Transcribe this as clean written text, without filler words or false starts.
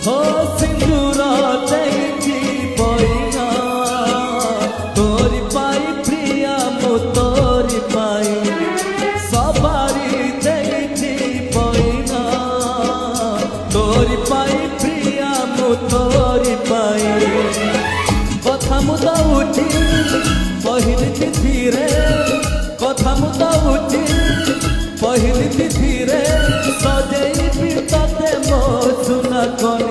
हो सिंदूर देगी पैना तोरी पाई प्रिया मु तोरी पाई सवारी देगी पैना तोरी पाई प्रिया मु तोरी पाई कथा मु दउची पहिली तिथि रे कथा मु दउची पहिली तिथि रे सजेई तते मो सुना कोन